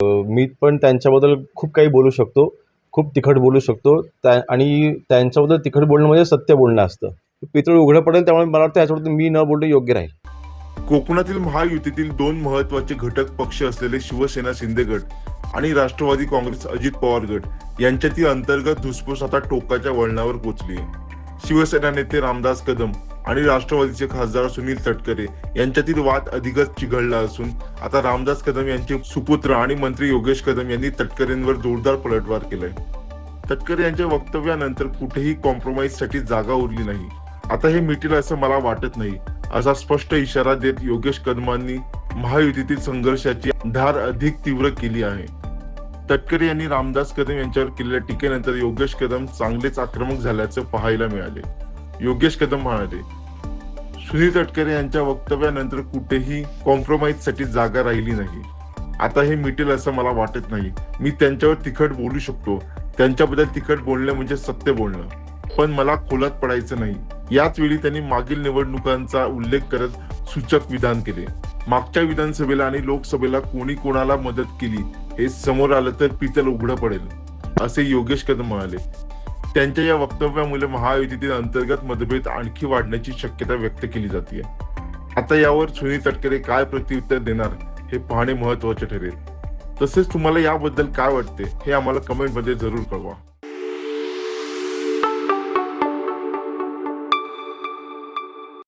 मी पण त्यांच्याबद्दल खूप काही बोलू शकतो. खूप तिखट बोलू शकतो. आणि त्यांच्याबद्दल तिखट बोलणं म्हणजे सत्य बोलणं असतं. पितळ उघडं पडेल, त्यामुळे मला वाटतं याच्यावरती मी न बोलणं योग्य राहील. कोकणातील महायुतीतील दोन महत्वाचे घटक पक्ष असलेले शिवसेना शिंदे गट आणि राष्ट्रवादी काँग्रेस अजित पवार गट यांच्यातील अंतर्गत धुसफूस आता टोकाच्या वळणावर पोहोचली आहे. शिवसेना नेते रामदास कदम आणि राष्ट्रवादीचे खासदार सुनील तटकरे यांच्यातील वाद अधिकच चिघळला असून आता रामदास कदम यांचे सुपुत्र आणि मंत्री योगेश कदम यांनी तटकरेंवर जोरदार पलटवार केलाय. तटकरे यांच्या वक्तव्यानंतर कुठेही कॉम्प्रोमाइजसाठी जागा उरली नाही. आता हे मिटेल असं मला वाटत नाही, असा स्पष्ट इशारा देत योगेश कदमांनी महायुतीतील संघर्षाची धार अधिक तीव्र केली आहे. तटकरे यांनी रामदास कदम यांच्यावर केलेल्या टीकेनंतर योगेश कदम चांगलेच आक्रमक झाल्याचं पाहायला मिळाले. योगेश कदम म्हणाले, सुनील तटकरे यांच्या वक्तव्यानंतर कुठेही कॉम्प्रोमाइजसाठी जागा राहिली नाही. आता हे मिटेल असं मला वाटत नाही. मी त्यांच्यावर तिखट बोलू शकतो. त्यांच्याबद्दल तिखट बोलणं म्हणजे सत्य बोलणं, पण मला खोलात पडायचं नाही. याच वेळी त्यांनी मागील निवडणुकांचा उल्लेख करत सूचक विधान केले. मागच्या विधानसभेला आणि लोकसभेला कोणी कोणाला मदत केली हे समोर आलं तर पितळ उघडं पडेल, असे योगेश कदम म्हणाले. त्यांच्या या वक्तव्यामुळे महायुतीतील अंतर्गत मतभेद आणखी वाढण्याची शक्यता व्यक्त केली जाते. आता यावर सुनील तटकरे काय प्रत्युत्तर देणार हे पाहणे महत्त्वाचे ठरेल. तसेच तुम्हाला याबद्दल काय वाटते हे आम्हाला कमेंटमध्ये जरूर कळवा.